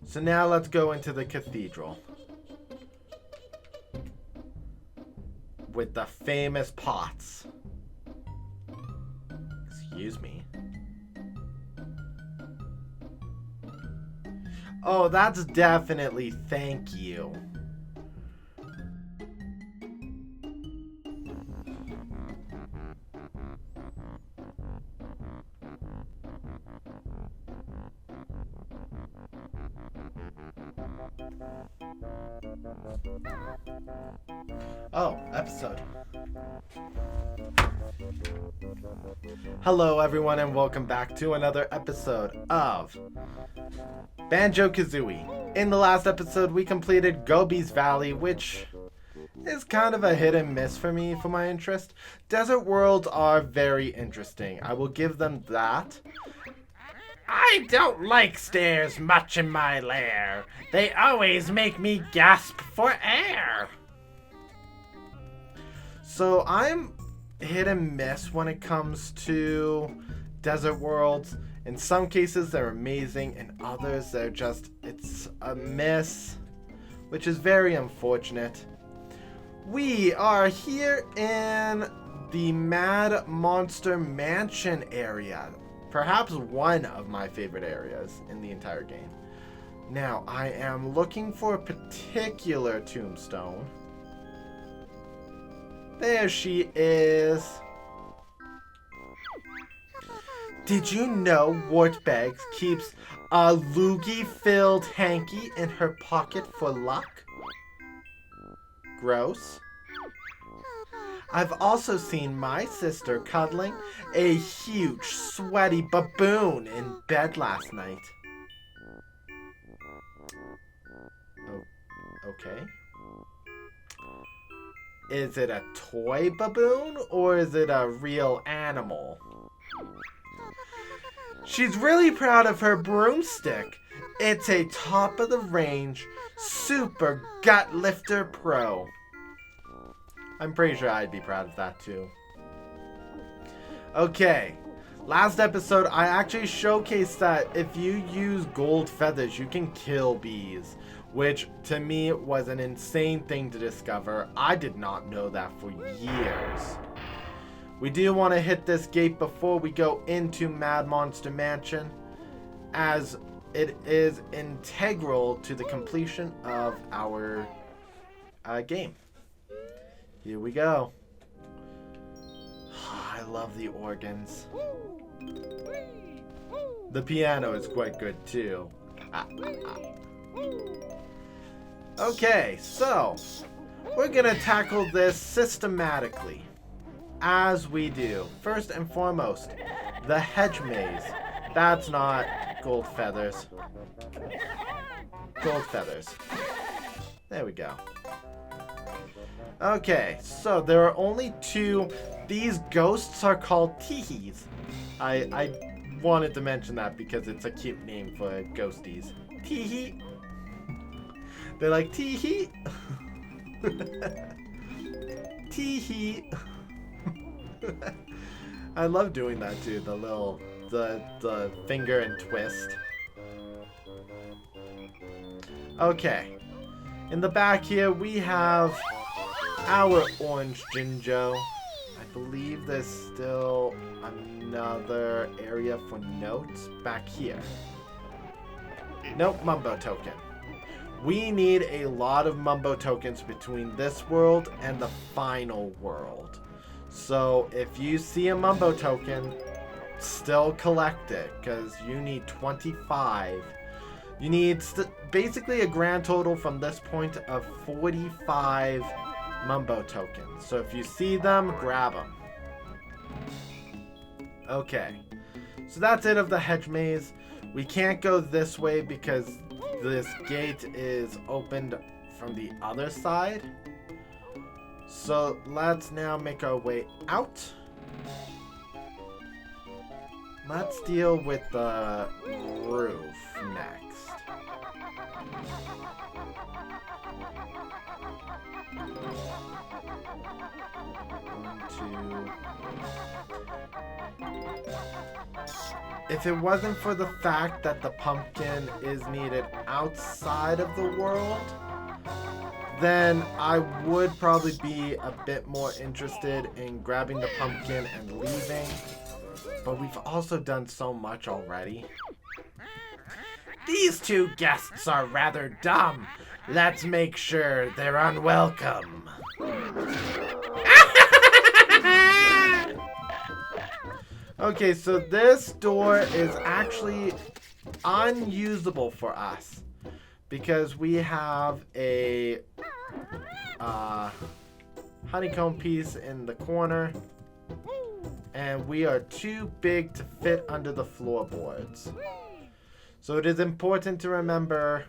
So now let's go into the cathedral. With the famous pots. Excuse me. Oh, that's definitely thank you. Oh, episode. Hello everyone and welcome back to another episode of Banjo Kazooie. In the last episode we completed Gobi's Valley, which is kind of a hit and miss for me for my interest. Desert worlds are very interesting. I will give them that. I don't like stairs much in my lair. They always make me gasp for air. So I'm hit and miss when it comes to desert worlds. In some cases they're amazing, in others they're just, it's a miss, which is very unfortunate. We are here in the Mad Monster Mansion area. Perhaps one of my favorite areas in the entire game. Now, I am looking for a particular tombstone. There she is. Did you know Wartbags keeps a loogie-filled hanky in her pocket for luck? Gross. I've also seen my sister cuddling a huge, sweaty baboon in bed last night. Oh, okay. Is it a toy baboon or is it a real animal? She's really proud of her broomstick. It's a top-of-the-range Super Gut Lifter Pro. I'm pretty sure I'd be proud of that too. Okay, last episode I actually showcased that if you use gold feathers you can kill bees, which to me was an insane thing to discover. I did not know that for years. We do want to hit this gate before we go into Mad Monster Mansion, as it is integral to the completion of our game. Here we go. I love the organs. The piano is quite good too. Okay, so we're gonna tackle this systematically, as we do. First and foremost, the hedge maze. That's not gold feathers. Gold feathers. There we go. Okay, so there are only two. These ghosts are called teehees. I wanted to mention that because it's a cute name for ghosties. Teehee. They're like teehee. Teehee. I love doing that too. The little the finger and twist. Okay. In the back here we have our orange Jinjo. I believe there's still another area for notes back here. Nope, Mumbo token. We need a lot of Mumbo tokens between this world and the final world. So if you see a Mumbo token, still collect it, because you need 25. You need basically a grand total from this point of 45 Mumbo tokens. So if you see them, grab them. Okay. So that's it of the hedge maze. We can't go this way because this gate is opened from the other side. So let's now make our way out. Let's deal with the roof next. if it wasn't for the fact that the pumpkin is needed outside of the world, then I would probably be a bit more interested in grabbing the pumpkin and leaving. But we've also done so much already. These two guests are rather dumb. Let's make sure they're unwelcome. Okay, so this door is actually unusable for us because we have a honeycomb piece in the corner and we are too big to fit under the floorboards. So it is important to remember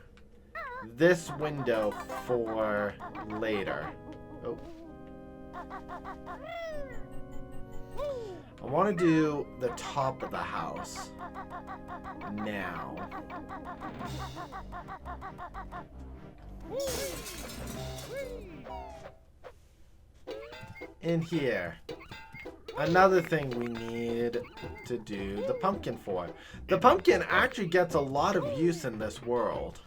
this window for later. Oh. I want to do the top of the house now. In here. Another thing we need to do the pumpkin for. The pumpkin actually gets a lot of use in this world.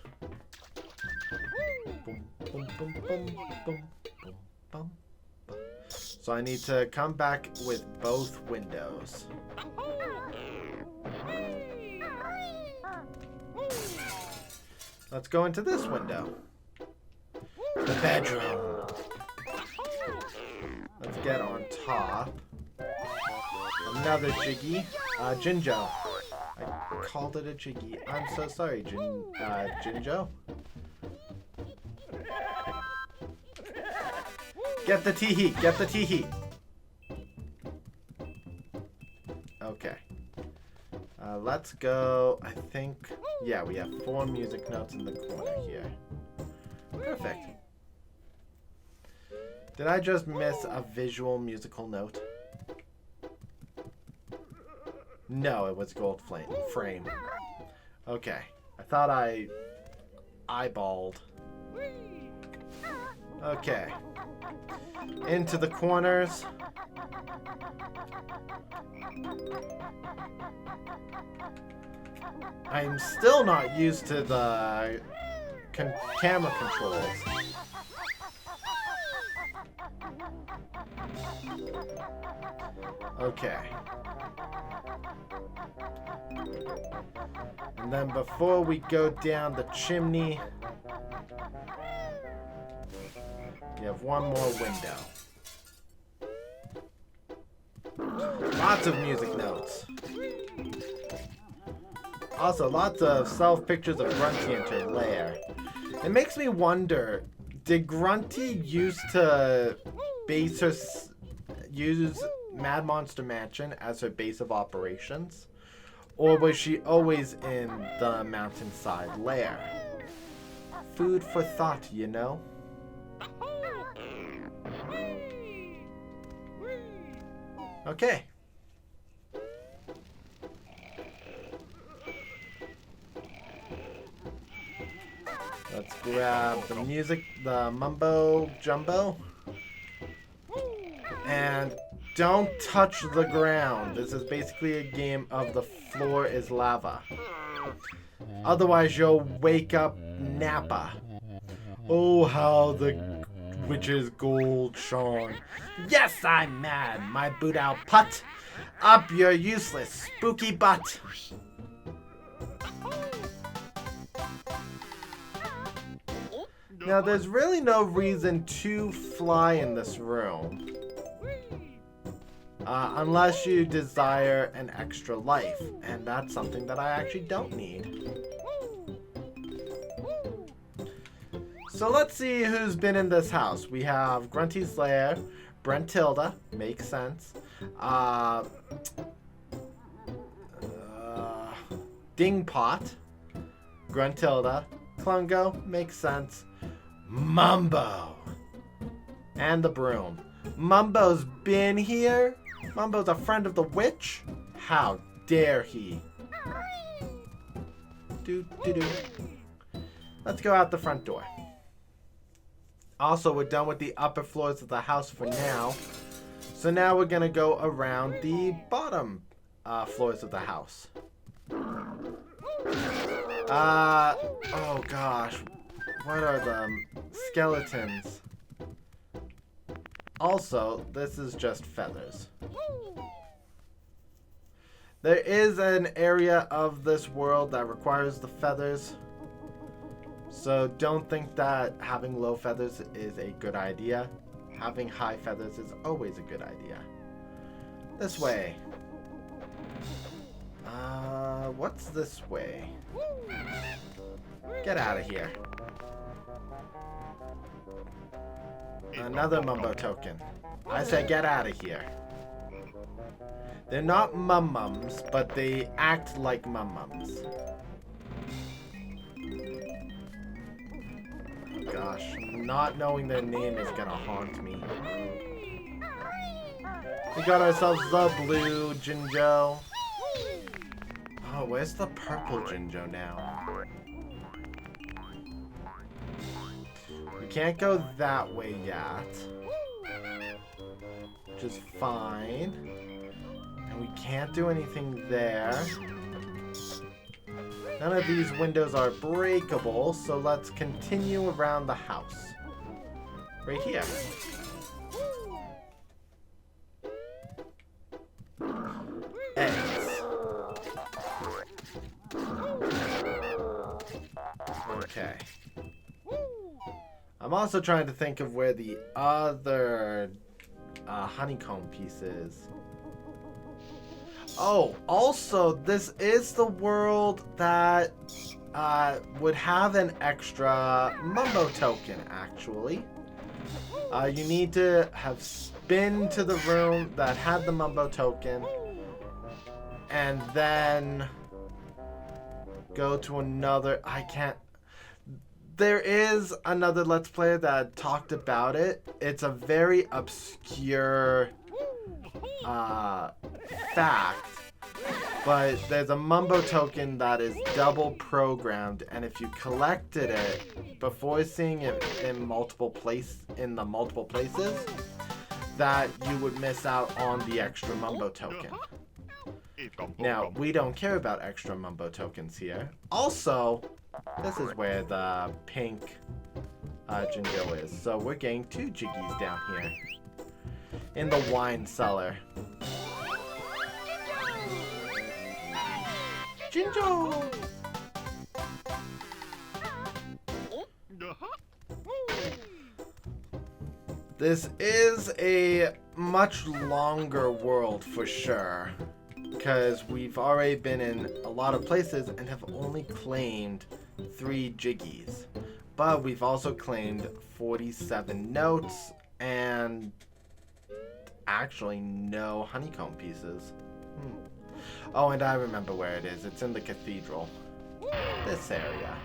Boom, boom, boom, boom, boom, boom, boom. So I need to come back with both windows. Let's go into this window. The bedroom. Let's get on top. Another jiggy. Jinjo. I called it a jiggy. I'm so sorry, Jinjo. Get the tee-hee. Get the tee-hee. Okay. Let's go. I think... Yeah, we have 4 music notes in the corner here. Perfect. Did I just miss a visual musical note? No, it was gold frame. Okay. I thought I eyeballed. Okay. Into the corners. I'm still not used to the camera controls. Okay. And then before we go down the chimney, we have one more window. Lots of music notes. Also, lots of self-pictures of Grunty and her lair. It makes me wonder, did Grunty used to use Mad Monster Mansion as her base of operations? Or was she always in the mountainside lair? Food for thought, you know? Okay. Let's grab the music, the mumbo jumbo. And don't touch the ground. This is basically a game of the floor is lava. Otherwise, you'll wake up Nappa. Oh, how the witch's gold shone. Yes, I'm mad. My boot out putt. Up your useless spooky butt. Now, there's really no reason to fly in this room. Unless you desire an extra life. And that's something that I actually don't need. So let's see who's been in this house. We have Grunty's lair, Gruntilda, makes sense. Dingpot, Gruntilda, Klungo, makes sense. Mumbo, and the broom. Mumbo's been here? Mumbo's a friend of the witch? How dare he? Let's go out the front door. Also, we're done with the upper floors of the house for now. So now we're going to go around the bottom floors of the house. Oh gosh. What are them? Skeletons. Also, this is just feathers. There is an area of this world that requires the feathers. So don't think that having low feathers is a good idea. Having high feathers is always a good idea. This way. What's this way? Get out of here. Another Mumbo token. I said get out of here. They're not mum-mums, but they act like mum-mums. Oh gosh, not knowing their name is gonna haunt me. We got ourselves the blue Jinjo. Oh, where's the purple Jinjo now? We can't go that way yet. Which is fine. And we can't do anything there. None of these windows are breakable, so let's continue around the house. Right here. Eggs. Okay. I'm also trying to think of where the other honeycomb piece is. Oh, also, this is the world that would have an extra Mumbo token, actually. You need to have been to the room that had the Mumbo token, and then go to another. I can't. There is another Let's Player that talked about it. It's a very obscure fact, but there's a Mumbo token that is double programmed, and if you collected it before seeing it in the multiple places, that you would miss out on the extra Mumbo token. Now, we don't care about extra Mumbo tokens here. Also, this is where the pink Jinjo is. So we're getting 2 jiggies down here. In the wine cellar. Jinjo! This is a much longer world for sure. Because we've already been in a lot of places and have only claimed 3 jiggies. But we've also claimed 47 notes and actually no honeycomb pieces. Oh, and I remember where it is. It's in the cathedral. This area.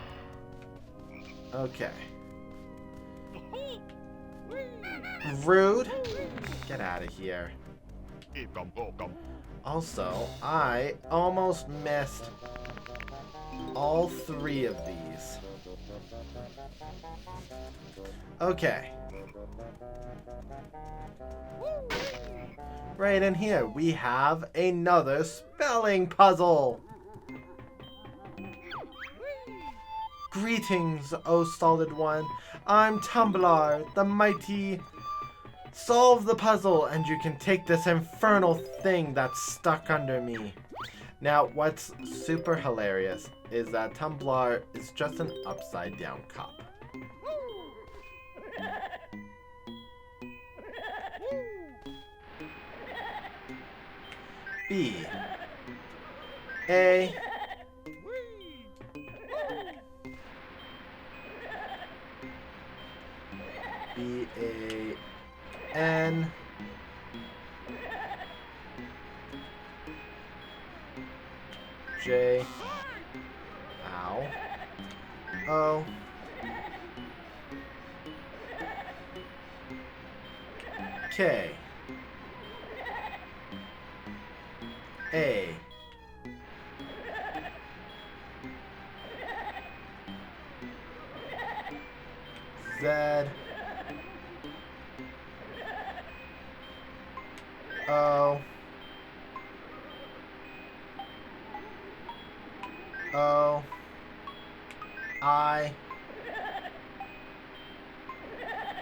Okay. Rude. Get out of here. Also, I almost missed all 3 of these. Okay. Right in here, we have another spelling puzzle. Greetings, O Solid One. I'm Tumblar, the mighty. Solve the puzzle, and you can take this infernal thing that's stuck under me. Now, what's super hilarious is that Tumblar is just an upside-down cup. B. A. B. A. N. J. Ow. O. K. A. Z. O. O. I,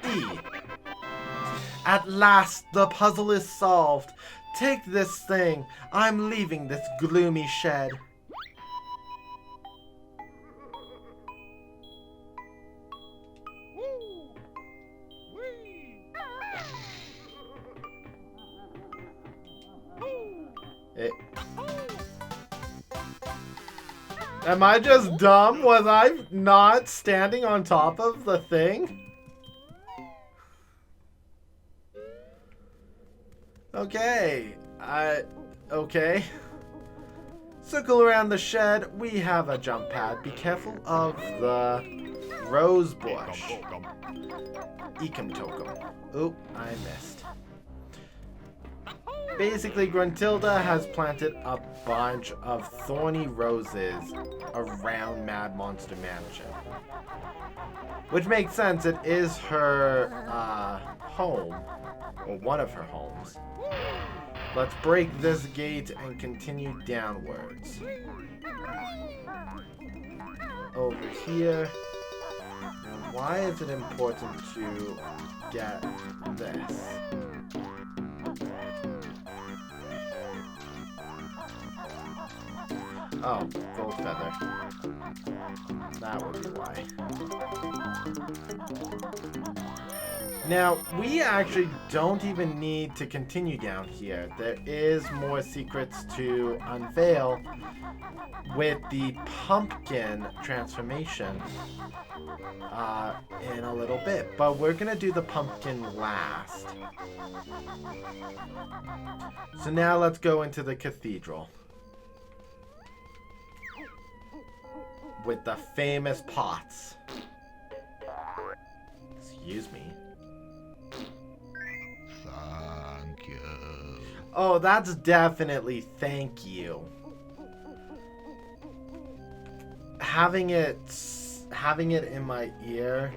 E. At last, the puzzle is solved. Take this thing. I'm leaving this gloomy shed. Am I just dumb? Was I not standing on top of the thing? Okay. Okay. Circle around the shed. We have a jump pad. Be careful of the rose bush. Ekum tokum. Oop, I missed. Basically, Gruntilda has planted a bunch of thorny roses around Mad Monster Mansion. Which makes sense, it is her home, or one of her homes. Let's break this gate and continue downwards. Over here. Now, why is it important to get this? Oh, gold feather. That would be why. Now, we actually don't even need to continue down here. There is more secrets to unveil with the pumpkin transformation in a little bit. But we're going to do the pumpkin last. So now let's go into the cathedral. With the famous pots. Excuse me. Thank you. Oh, that's definitely thank you. Having it in my ear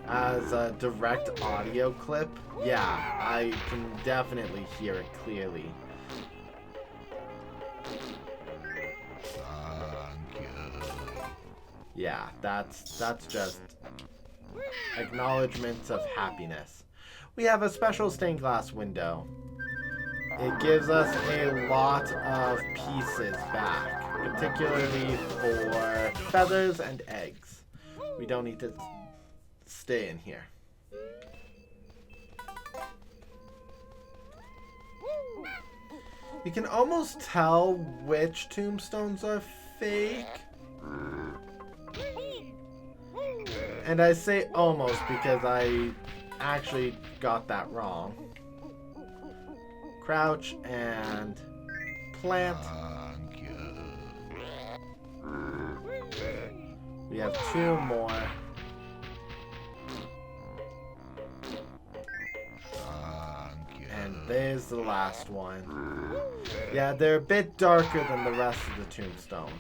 as a direct audio clip, yeah, I can definitely hear it clearly. Yeah, that's just acknowledgements of happiness. We have a special stained glass window. It gives us a lot of pieces back, particularly for feathers and eggs. We don't need to stay in here. You can almost tell which tombstones are fake. And I say almost because I actually got that wrong. Crouch and plant. We have two more. And there's the last one. Yeah, they're a bit darker than the rest of the tombstones.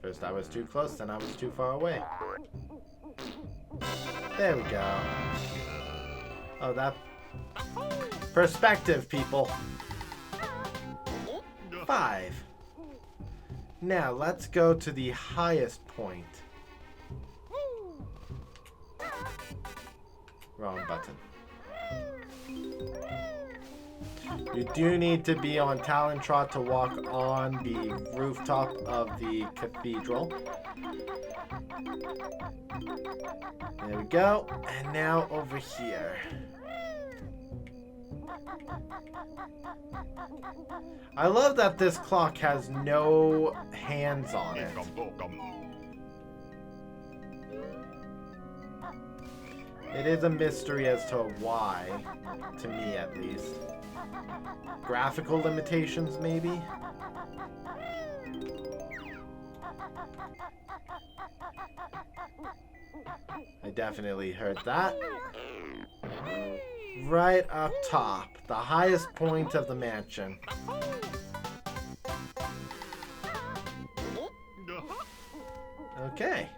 First I was too close, then I was too far away. There we go. Oh, that... perspective, people. 5. Now, let's go to the highest point. Wrong button. You do need to be on Talon Trot to walk on the rooftop of the cathedral. There we go. And now over here. I love that this clock has no hands on it. It is a mystery as to why, to me at least. Graphical limitations, maybe? I definitely heard that. Right up top, the highest point of the mansion. Okay.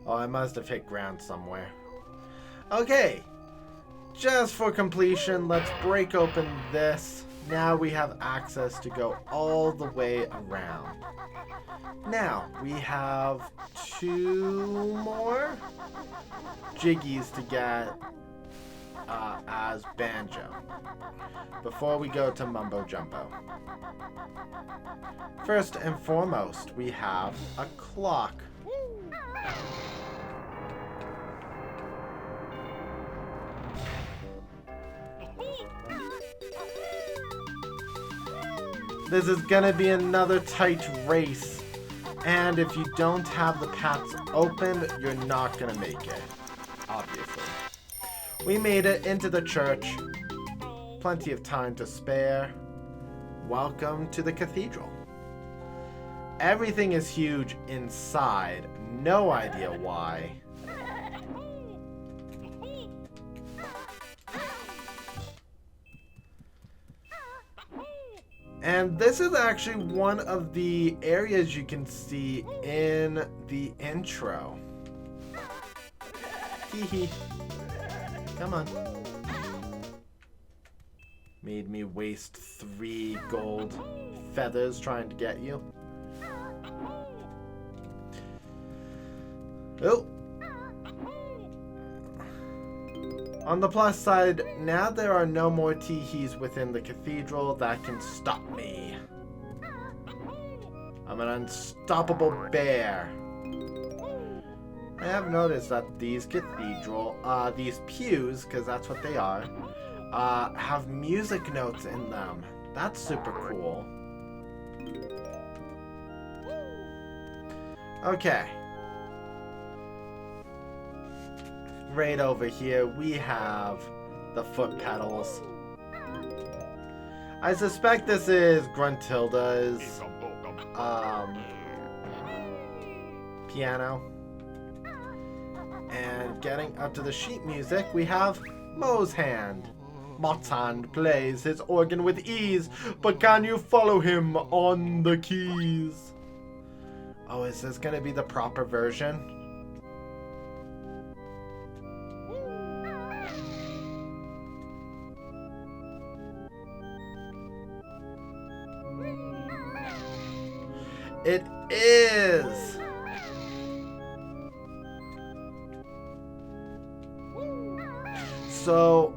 Oh, I must have hit ground somewhere. Okay, just for completion, let's break open this. Now we have access to go all the way around. Now, we have 2 more jiggies to get as Banjo before we go to Mumbo Jumbo. First and foremost, we have a clock. This is gonna be another tight race, and if you don't have the paths open, you're not gonna make it, obviously. We made it into the church. Plenty of time to spare. Welcome to the cathedral. Everything is huge inside. No idea why. And this is actually one of the areas you can see in the intro. Hee. Come on. Made me waste 3 gold feathers trying to get you. Oh. On the plus side, now there are no more teehees within the cathedral that can stop me. I'm an unstoppable bear. I have noticed that these these pews, because that's what they are, have music notes in them. That's super cool. Okay. Right over here, we have the foot pedals. I suspect this is Gruntilda's piano. And getting up to the sheet music, we have Mo's hand. Mot's hand plays his organ with ease, but can you follow him on the keys? Oh, is this gonna be the proper version? It is! So,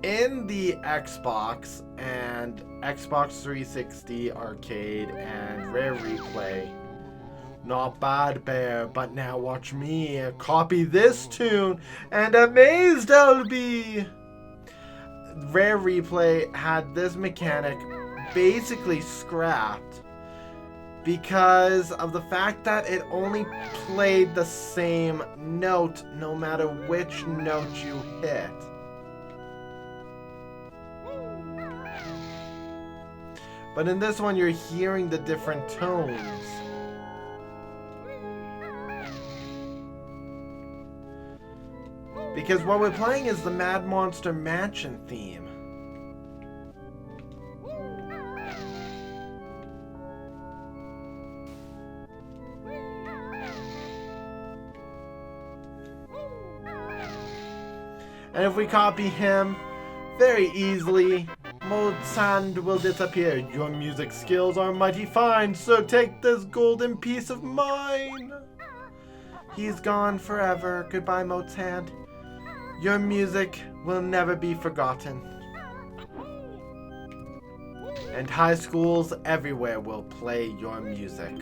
in the Xbox and Xbox 360 Arcade and Rare Replay, not bad, Bear, but now watch me copy this tune, and amazed I'll be! Rare Replay had this mechanic basically scrapped because of the fact that it only played the same note no matter which note you hit. But in this one, you're hearing the different tones. Because what we're playing is the Mad Monster Mansion theme. And if we copy him very easily, Mo's hand will disappear. Your music skills are mighty fine, so take this golden piece of mine. He's gone forever. Goodbye, Mo's hand. Your music will never be forgotten. And high schools everywhere will play your music.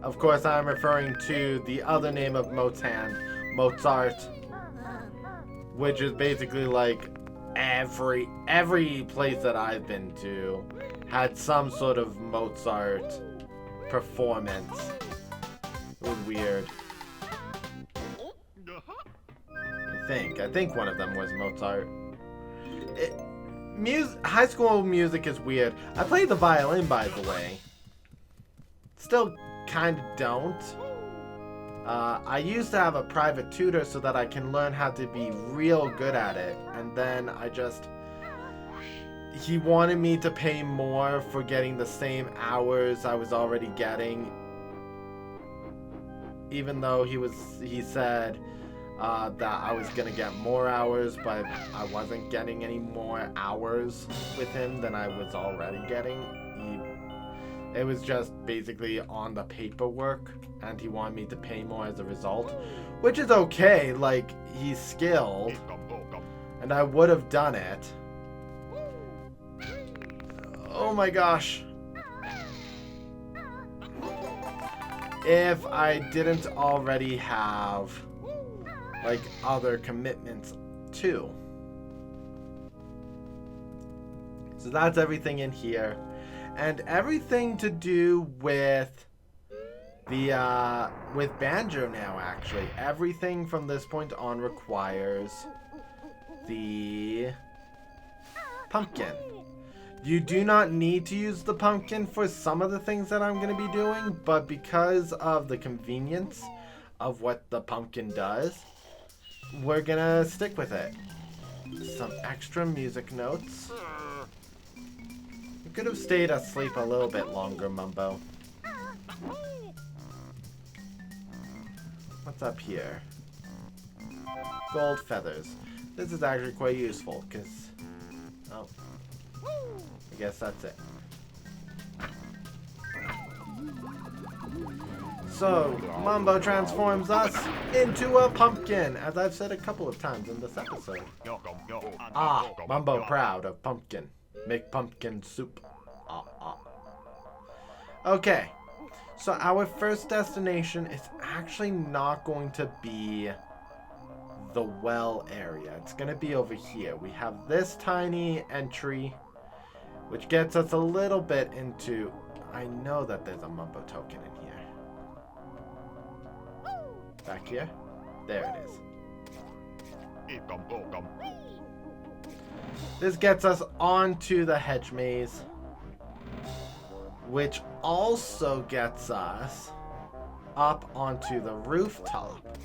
Of course, I'm referring to the other name of Mo's hand, Mozart. Which is basically like every place that I've been to had some sort of Mozart performance. It was weird. I think one of them was Mozart. High school music is weird. I play the violin, by the way. Still kind of don't. I used to have a private tutor so that I can learn how to be real good at it. And then he wanted me to pay more for getting the same hours I was already getting. Even though he said, that I was gonna get more hours, but I wasn't getting any more hours with him than I was already getting. It was just basically on the paperwork, and he wanted me to pay more as a result, which is okay. Like, he's skilled, and I would have done it. Oh my gosh. If I didn't already have like other commitments too. So that's everything in here. And everything to do with the with Banjo now, actually. Everything from this point on requires the pumpkin. You do not need to use the pumpkin for some of the things that I'm going to be doing, but because of the convenience of what the pumpkin does, we're going to stick with it. Some extra music notes. You could have stayed asleep a little bit longer, Mumbo. What's up here? Gold feathers. This is actually quite useful, because... Oh. I guess that's it. So, Mumbo transforms us into a pumpkin, as I've said a couple of times in this episode. Ah, Mumbo proud of pumpkin. Make pumpkin soup. Ah, ah. Okay, so our first destination is actually not going to be the well area. It's going to be over here. We have this tiny entry, which gets us a little bit into... I know that there's a Mumbo token in here. Back here? There it is. This gets us onto the hedge maze, which also gets us up onto the rooftop.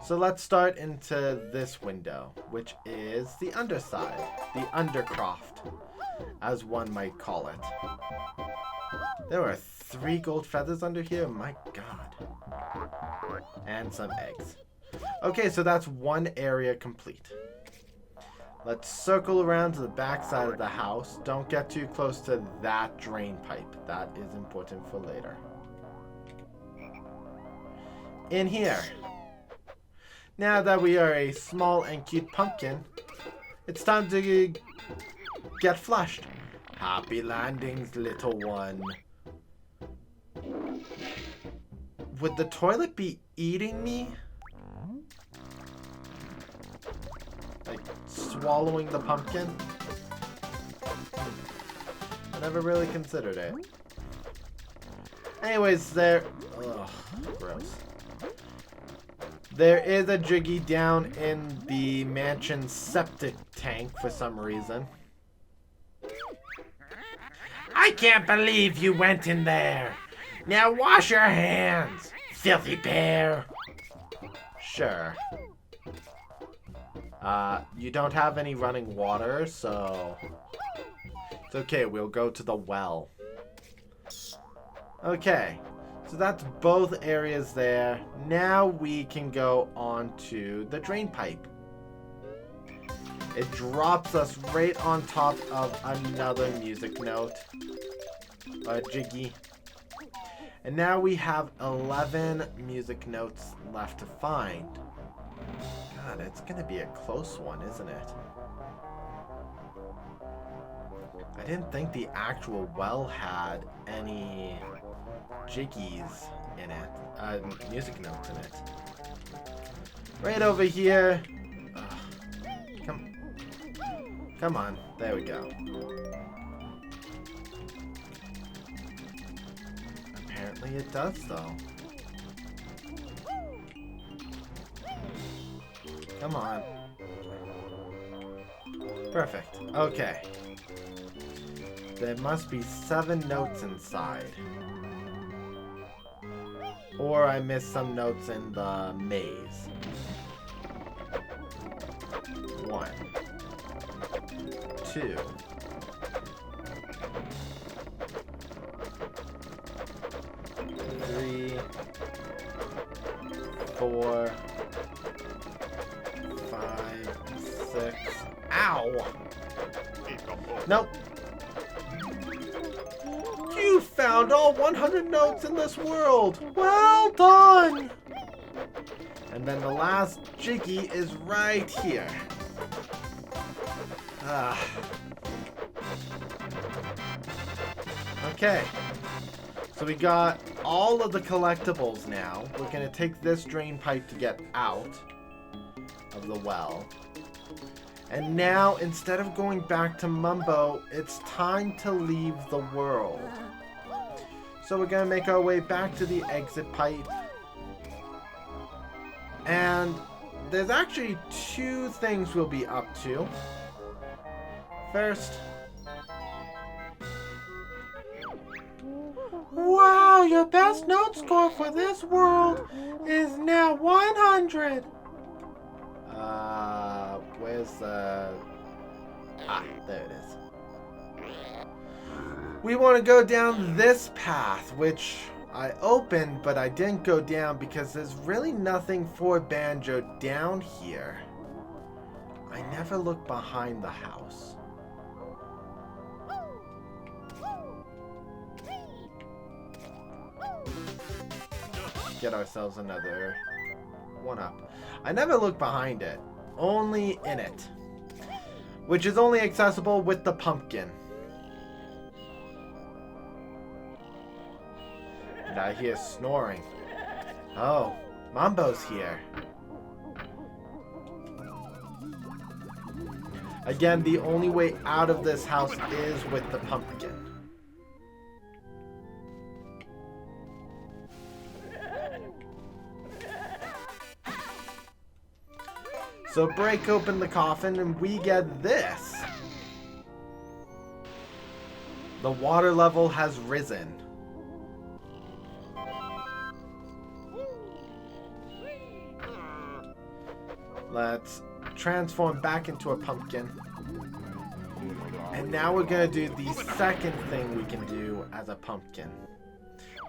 So let's start into this window, which is the underside, the undercroft, as one might call it. There are 3 gold feathers under here, my god. And some eggs. Okay, so that's one area complete. Let's circle around to the back side of the house. Don't get too close to that drain pipe. That is important for later. In here. Now that we are a small and cute pumpkin, it's time to get flushed. Happy landings, little one. Would the toilet be eating me? Like, swallowing the pumpkin? I never really considered it. Anyways, there... Ugh, gross. There is a jiggy down in the mansion septic tank for some reason. I can't believe you went in there. Now wash your hands, filthy bear. Sure. You don't have any running water, so... It's okay, we'll go to the well. Okay. So that's both areas there. Now we can go on to the drain pipe. It drops us right on top of another music note. A jiggy. And now we have 11 music notes left to find. God, it's going to be a close one, isn't it? I didn't think the actual well had any jiggies in it. Music notes in it. Right over here. Come on. There we go. Apparently it does, though. Come on. Perfect. Okay. There must be 7 notes inside. Or I missed some notes in the maze. 1, 2, 3, 4, 6. Ow! Nope. You found all 100 notes in this world. Well done! And then the last jiggy is right here. Okay. So we got all of the collectibles now. We're going to take this drain pipe to get out of the well. And now, instead of going back to Mumbo, it's time to leave the world. So we're going to make our way back to the exit pipe. And there's actually 2 things we'll be up to. First, wow, your best note score for this world is now 100. Where's the... there it is. We want to go down this path, which I opened, but I didn't go down because there's really nothing for Banjo down here. I never look behind the house. Get ourselves another 1-up. I never look behind it, only in it, which is only accessible with the pumpkin. And I hear snoring. Oh, Mambo's here. Again, the only way out of this house is with the pumpkin. So break open the coffin and we get this. The water level has risen. Let's transform back into a pumpkin. And now we're going to do the second thing we can do as a pumpkin.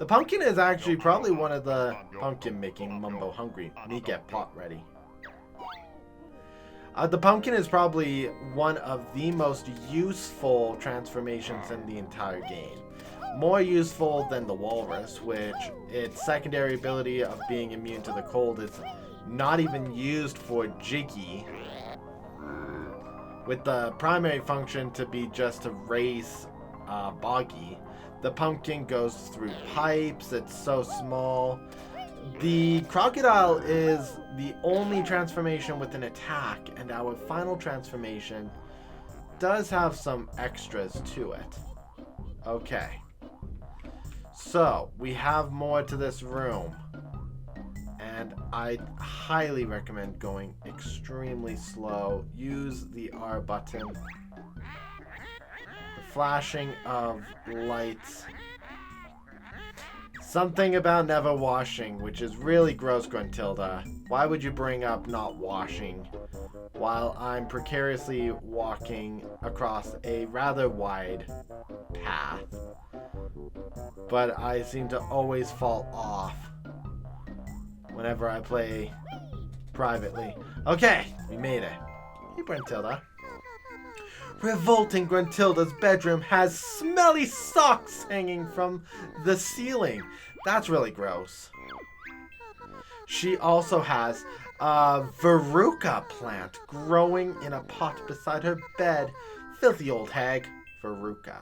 The pumpkin is actually probably one of the pumpkin making Mumbo hungry. Me get pot ready. The pumpkin is probably one of the most useful transformations in the entire game. More useful than the walrus, which its secondary ability of being immune to the cold is not even used for Jiggy, with the primary function to be just to raise Boggy. The pumpkin goes through pipes, it's so small. The crocodile is the only transformation with an attack, and our final transformation does have some extras to it. Okay. So, we have more to this room. And I highly recommend going extremely slow. Use the R button. The flashing of lights. Something about never washing, which is really gross, Gruntilda. Why would you bring up not washing while I'm precariously walking across a rather wide path? But I seem to always fall off whenever I play privately. Okay, we made it. Hey, Gruntilda. Revolting Gruntilda's bedroom has smelly socks hanging from the ceiling. That's really gross. She also has a Veruca plant growing in a pot beside her bed. Filthy old hag. Veruca.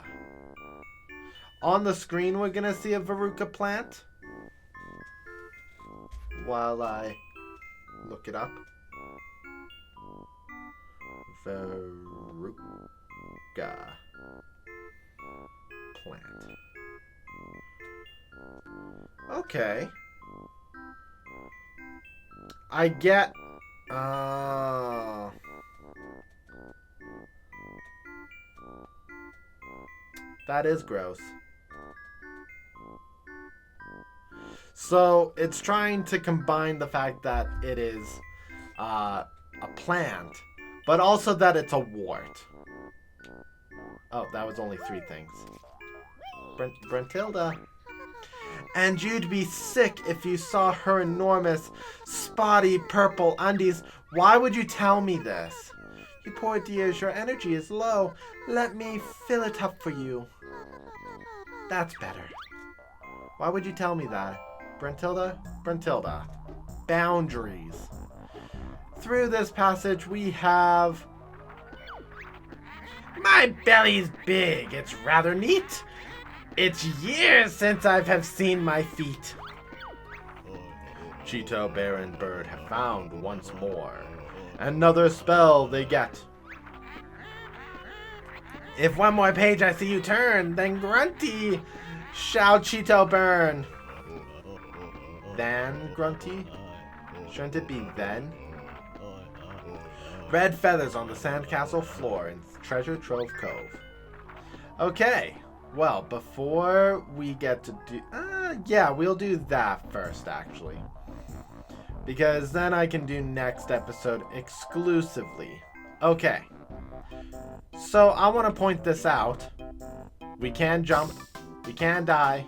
On the screen, we're gonna see a Veruca plant. While I look it up. Veruca plant. Okay. I get... that is gross. So, it's trying to combine the fact that it is a plant, but also that it's a wart. Oh, that was only 3 things. Gruntilda. And you'd be sick if you saw her enormous, spotty purple undies. Why would you tell me this? You poor dears, your energy is low. Let me fill it up for you. That's better. Why would you tell me that? Gruntilda? Gruntilda. Boundaries. Through this passage, we have... My belly's big. It's rather neat. It's years since I have seen my feet. Cheetah, bear, and bird have found once more. Another spell they get. If one more page I see you turn, then Grunty shall Cheeto burn. Then, Grunty? Shouldn't it be then? Red feathers on the sandcastle floor in Treasure Trove Cove. Okay, well, before we get to do... yeah, we'll do that first, actually. Because then I can do next episode exclusively. Okay. So, I want to point this out. We can jump. We can die.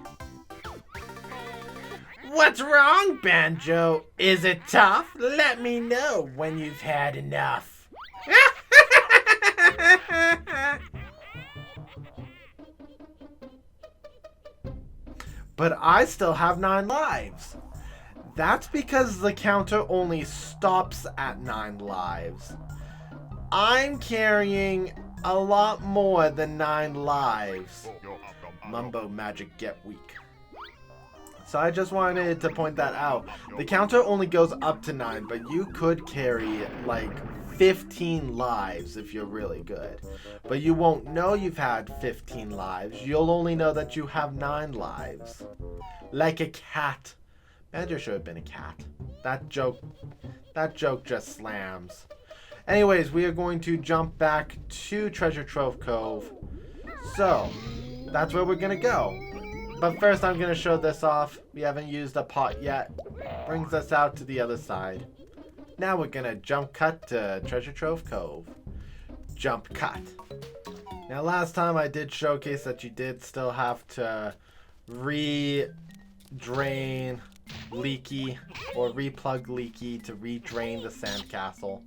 What's wrong, Banjo? Is it tough? Let me know when you've had enough. But I still have 9 lives. That's because the counter only stops at 9 lives. I'm carrying a lot more than 9 lives. Mumbo magic get weak. So I just wanted to point that out. The counter only goes up to 9, but you could carry like 15 lives if you're really good. But you won't know you've had 15 lives. You'll only know that you have 9 lives. Like a cat. Banjo should have been a cat. That joke just slams. Anyways, we are going to jump back to Treasure Trove Cove. So, that's where we're going to go. But first I'm going to show this off. We haven't used a pot yet. Brings us out to the other side. Now we're going to jump cut to Treasure Trove Cove. Jump cut. Now last time I did showcase that you did still have to re-drain Leaky or replug Leaky to re-drain the sandcastle.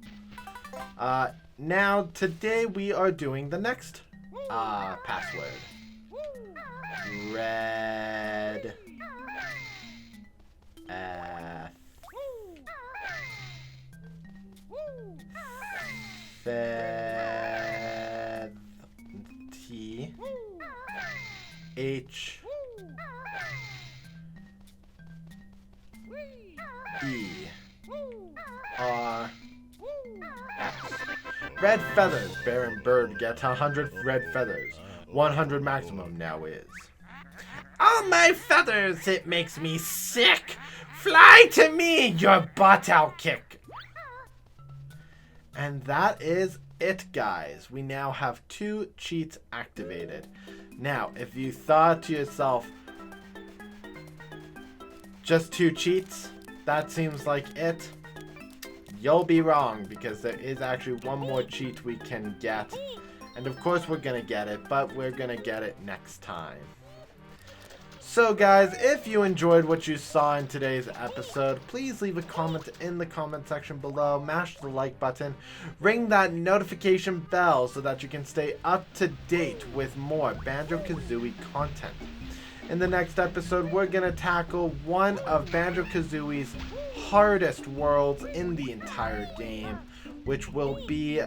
Now today we are doing the next password. Red F T H E R X. Red feathers. Bear and bird get 100 red feathers. 100 maximum now is. All my feathers, it makes me sick. Fly to me, your butt I'll kick. And that is it, guys. We now have 2 cheats activated. Now, if you thought to yourself, just 2 cheats, that seems like it. You'll be wrong, because there is actually one more cheat we can get. And of course we're going to get it, but we're going to get it next time. So guys, if you enjoyed what you saw in today's episode, please leave a comment in the comment section below, mash the like button, ring that notification bell so that you can stay up to date with more Banjo Kazooie content. In the next episode, we're going to tackle one of Banjo Kazooie's hardest worlds in the entire game, which will be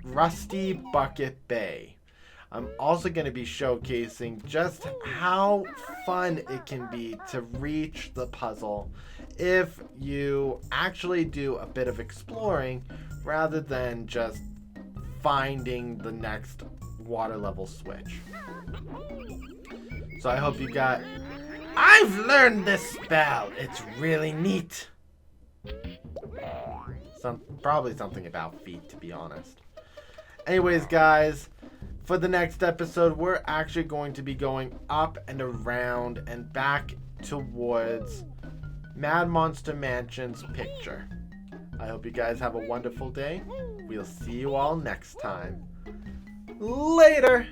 Rusty Bucket Bay. I'm also going to be showcasing just how fun it can be to reach the puzzle if you actually do a bit of exploring rather than just finding the next water level switch. So I hope you got... I've learned this spell! It's really neat! Probably something about feet, to be honest. Anyways, guys, for the next episode, we're actually going to be going up and around and back towards Mad Monster Mansion's picture. I hope you guys have a wonderful day. We'll see you all next time. Later!